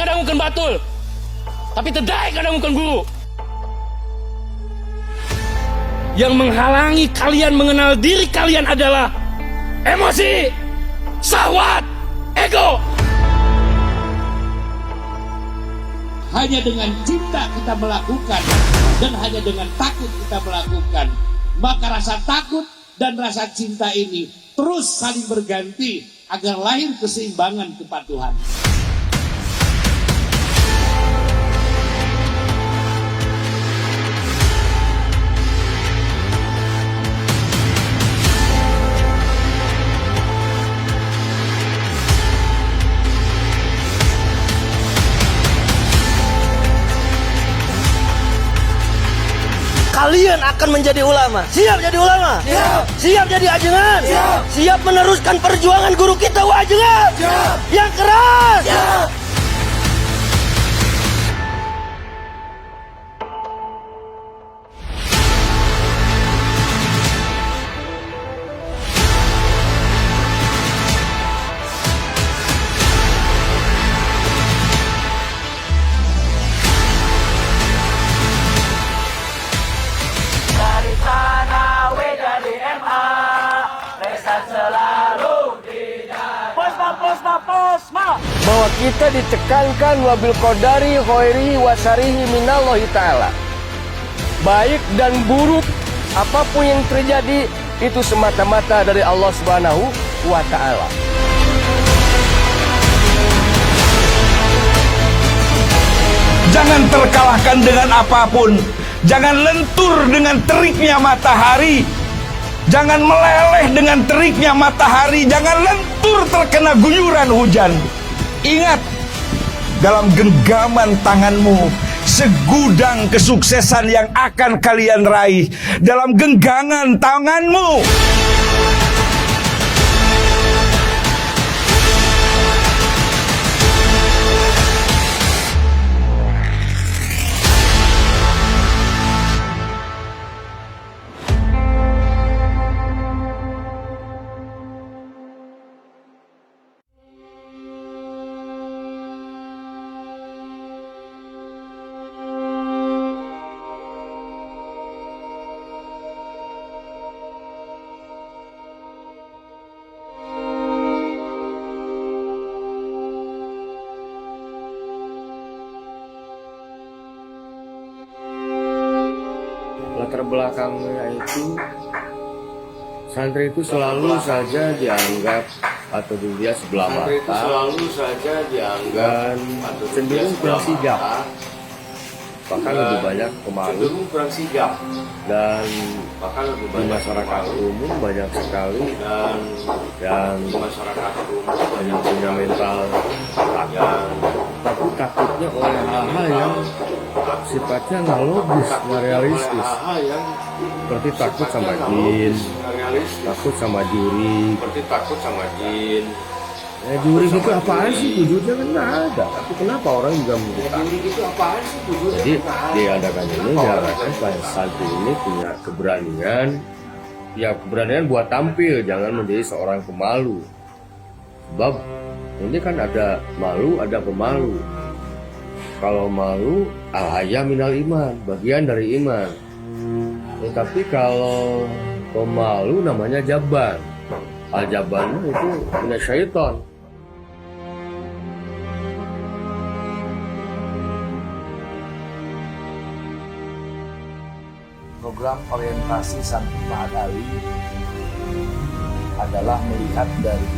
kadang bukan batul, tapi tedai kadang bukan guru. Yang menghalangi kalian mengenal diri kalian adalah emosi, syahwat, ego. Hanya dengan cinta kita melakukan dan hanya dengan takut kita melakukan. Maka rasa takut dan rasa cinta ini terus saling berganti agar lahir keseimbangan kepatuhan. Kalian akan menjadi ulama. Siap jadi ulama? Siap. Siap jadi ajengan? Siap. Siap meneruskan perjuangan guru kita Ajengan? Siap. Yang keras? Siap. Bahwa kita ditekankan wabil qadari khairihi wasarihi minallahi ta'ala. Baik dan buruk apapun yang terjadi itu semata-mata dari Allah Subhanahu wa ta'ala. Jangan terkalahkan dengan apapun. Jangan lentur dengan teriknya matahari. Jangan meleleh dengan teriknya matahari. Jangan lentur terkena guyuran hujan. Ingat, dalam genggaman tanganmu segudang kesuksesan yang akan kalian raih. Dalam genggaman tanganmu. Latar belakangnya itu santri itu selalu saja dianggap atau dilihat sebelah mata, selalu saja dianggap atau cenderung kurang sigap, bahkan lebih banyak pemalu dan bahkan lebih banyak masyarakat umum banyak sekali dan masyarakat umum banyak punya mental takutnya oleh hal-hal yang sifatnya nggak logis, nggak realistis, seperti takut sama jin, takut sama juri, juri itu apaan sih wujudnya kan nggak ada, tapi kenapa orang juga takut? Jadi diadakan ini diharapkan supaya santri ini punya keberanian, ya keberanian buat tampil, jangan menjadi seorang pemalu. Sebab ini kan ada malu, ada pemalu. Kalau malu, al-haya minal iman, bagian dari iman. Tapi kalau pemalu namanya jaban. Al-jaban itu punya syaitan. Program orientasi Santri Ma'had Ali adalah melihat dari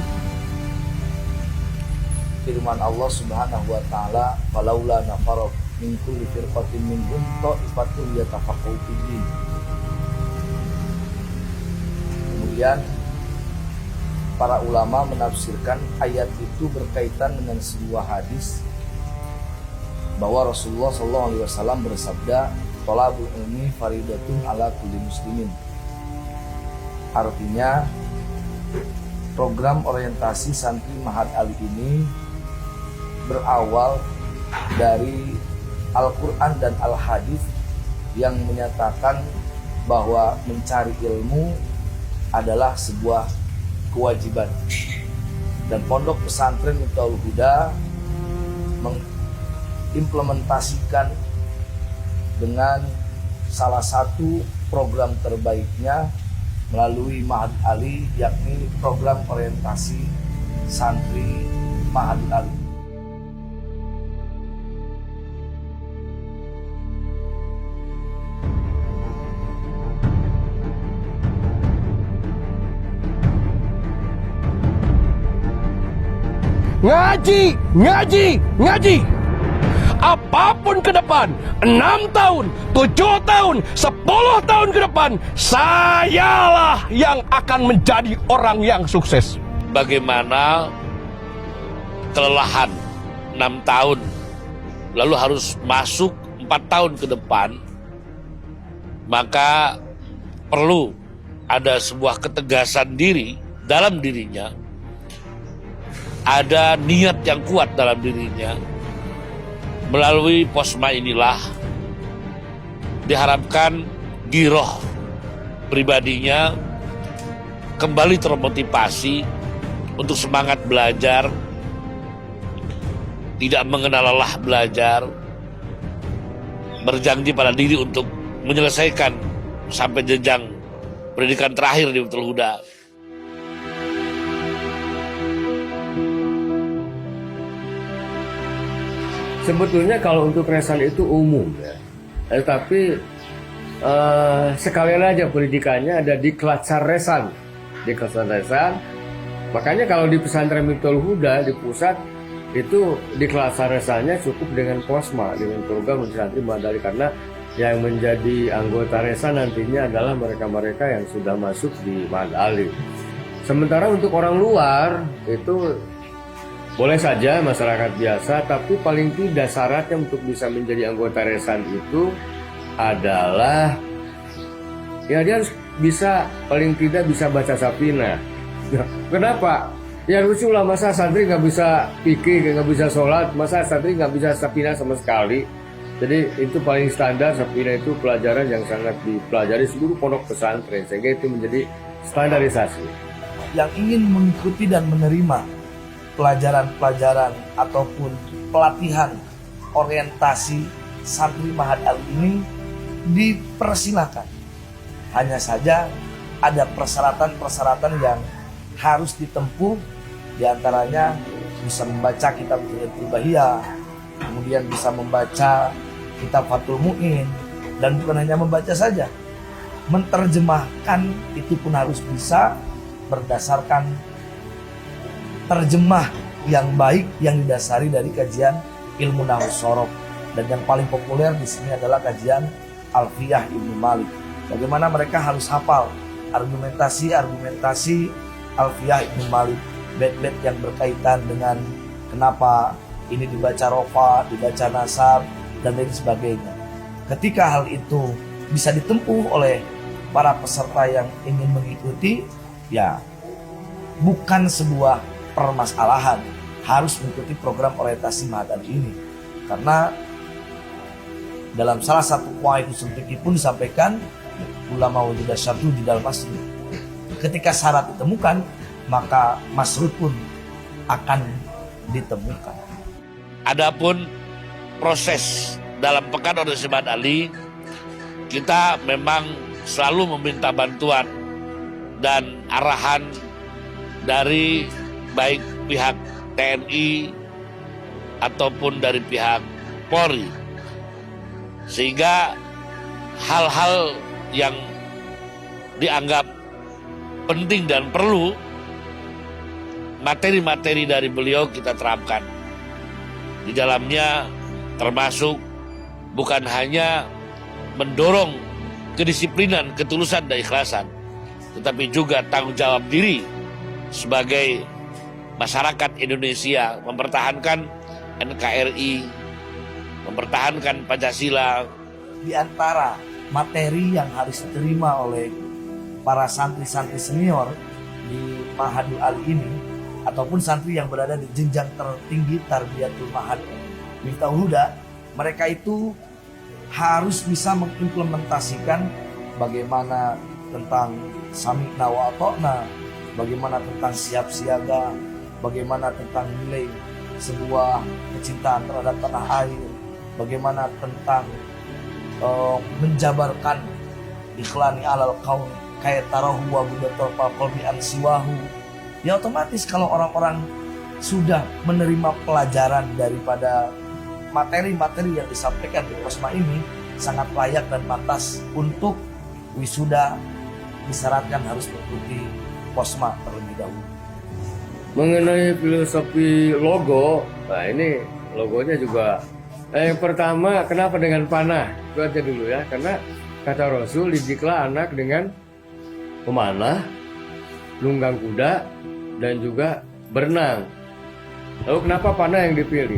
firman Allah Subhanahu wa taala, "Falaula nafara min kulli firqatin minhum ta'ifatun yatafaqahu fid-din." Kemudian para ulama menafsirkan ayat itu berkaitan dengan sebuah hadis bahwa Rasulullah SAW bersabda, "Thalabul ilmi faridatun ala kulli muslimin." Artinya, program orientasi Santri Ma'had Ali ini berawal dari Al-Quran dan Al-Hadis yang menyatakan bahwa mencari ilmu adalah sebuah kewajiban. Dan Pondok Pesantren Miftaul Huda mengimplementasikan dengan salah satu program terbaiknya melalui Ma'had Ali, yakni program orientasi santri Ma'had Ali. Ngaji, ngaji, ngaji. Apapun ke depan, 6 tahun, 7 tahun, 10 tahun ke depan, sayalah yang akan menjadi orang yang sukses. Bagaimana kelelahan 6 tahun, lalu harus masuk 4 tahun ke depan, maka perlu ada sebuah ketegasan diri dalam dirinya, ada niat yang kuat dalam dirinya. Melalui posma inilah diharapkan giroh pribadinya kembali termotivasi untuk semangat belajar, tidak mengenal lelah belajar, berjanji pada diri untuk menyelesaikan sampai jenjang pendidikan terakhir di Baitul Huda. Sebetulnya kalau untuk resan itu umum ya, tapi sekalian aja pendidikannya ada di Klatsar Resan, di Klatsar Resan. Makanya kalau di pesantren Baitul Huda di pusat itu di Klatsar Resannya cukup dengan posma, dengan program santri Ma'had Ali, karena yang menjadi anggota resan nantinya adalah mereka-mereka yang sudah masuk di Ma'had Ali. Sementara untuk orang luar itu boleh saja masyarakat biasa, tapi paling tidak syaratnya untuk bisa menjadi anggota resan itu adalah ya dia harus bisa, paling tidak bisa baca Safinah. Nah, kenapa? Ya lucu lah, masa santri nggak bisa fikih, nggak bisa sholat, masa santri nggak bisa Safinah sama sekali. Jadi itu paling standar, Safinah itu pelajaran yang sangat dipelajari seluruh pondok pesantren, sehingga itu menjadi standarisasi. Yang ingin mengikuti dan menerima pelajaran-pelajaran ataupun pelatihan orientasi santri Ma'had Ali ini dipersilakan. Hanya saja ada persyaratan-persyaratan yang harus ditempuh, diantaranya bisa membaca kitab Hidayatul Bahiyah, kemudian bisa membaca kitab Fathul Mu'in, dan bukan hanya membaca saja, menerjemahkan itu pun harus bisa berdasarkan terjemah yang baik yang didasari dari kajian ilmu nahwu shorof, dan yang paling populer di sini adalah kajian Alfiyah Ibnu Malik. Bagaimana mereka harus hafal argumentasi Alfiyah Ibnu Malik, bait-bait yang berkaitan dengan kenapa ini dibaca rofa, dibaca nasab, dan lain sebagainya. Ketika hal itu bisa ditempuh oleh para peserta yang ingin mengikuti, ya bukan sebuah permasalahan harus mengikuti program orientasi Ma'had Ali ini, karena dalam salah satu qawaidus fikih pun disampaikan ulama wujud syartu di dalam masjid. Ketika syarat ditemukan, maka masrud pun akan ditemukan. Adapun proses dalam pekan orientasi Ma'had Ali, kita memang selalu meminta bantuan dan arahan dari baik pihak TNI ataupun dari pihak Polri, sehingga hal-hal yang dianggap penting dan perlu, materi-materi dari beliau kita terapkan. Di dalamnya termasuk bukan hanya mendorong kedisiplinan, ketulusan dan ikhlasan, tetapi juga tanggung jawab diri sebagai masyarakat Indonesia, mempertahankan NKRI, mempertahankan Pancasila. Di antara materi yang harus diterima oleh para santri-santri senior di Ma'had Ali ini, ataupun santri yang berada di jenjang tertinggi Tarbiyatul Ma'had Miftahul Huda, mereka itu harus bisa mengimplementasikan bagaimana tentang sami'na wa ata'na, bagaimana tentang siap siaga, bagaimana tentang nilai sebuah kecintaan terhadap tanah air, bagaimana tentang menjabarkan ikhlani alal kaum kayak tarahu wa budatul qalbi an siwahu. Ya otomatis kalau orang-orang sudah menerima pelajaran daripada materi-materi yang disampaikan di Posma ini, sangat layak dan pantas untuk wisuda disyaratkan harus mengikuti Posma terlebih dahulu. Mengenai filosofi logo, nah ini logonya juga yang pertama, kenapa dengan panah? Itu aja dulu ya, karena kata Rasul, didiklah anak dengan memanah, nunggang kuda, dan juga berenang. Lalu kenapa panah yang dipilih?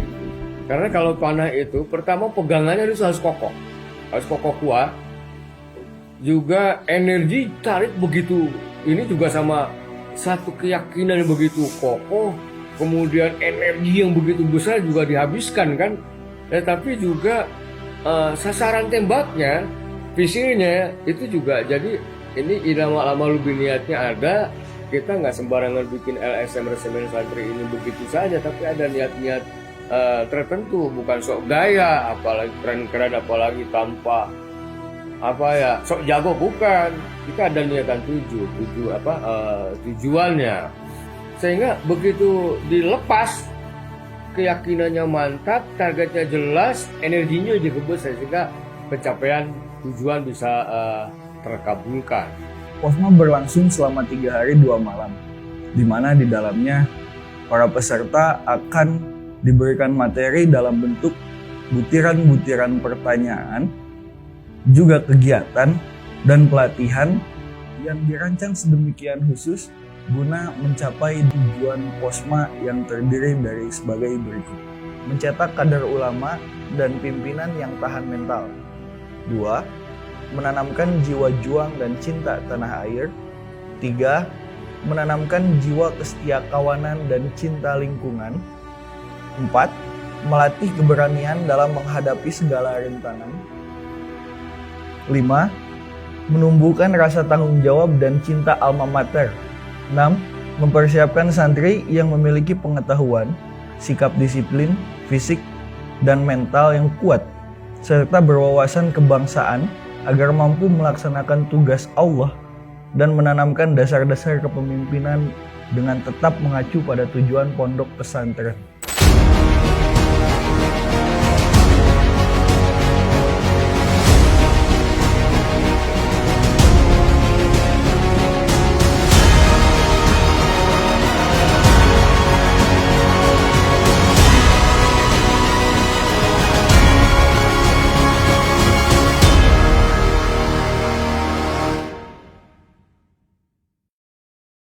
Karena kalau panah itu, pertama pegangannya itu harus kokoh kuat. Juga energi tarik begitu, ini juga sama satu keyakinan yang begitu kokoh, kemudian energi yang begitu besar juga dihabiskan kan. Tapi juga sasaran tembaknya, visinya itu juga, jadi ini ilmu lebih niatnya ada. Kita nggak sembarangan bikin LSM Resimen Santri ini begitu saja, tapi ada niat-niat tertentu, bukan sok gaya, apalagi keren-keren, apalagi tanpa sok jago, bukan. Kita ada niatan tujuannya, sehingga begitu dilepas keyakinannya mantap, targetnya jelas, energinya juga besar, sehingga pencapaian tujuan bisa terkabulkan. Posma berlangsung selama 3 hari 2 malam, di mana di dalamnya para peserta akan diberikan materi dalam bentuk butiran-butiran pertanyaan, juga kegiatan dan pelatihan yang dirancang sedemikian khusus guna mencapai tujuan Posma yang terdiri dari sebagai berikut: mencetak kader ulama dan pimpinan yang tahan mental. 2. Menanamkan jiwa juang dan cinta tanah air. 3. Menanamkan jiwa kesetiakawanan dan cinta lingkungan. 4. Melatih keberanian dalam menghadapi segala rintangan. 5. Menumbuhkan rasa tanggung jawab dan cinta alma mater. 6. Mempersiapkan santri yang memiliki pengetahuan, sikap disiplin, fisik, dan mental yang kuat, serta berwawasan kebangsaan agar mampu melaksanakan tugas Allah dan menanamkan dasar-dasar kepemimpinan dengan tetap mengacu pada tujuan pondok pesantren.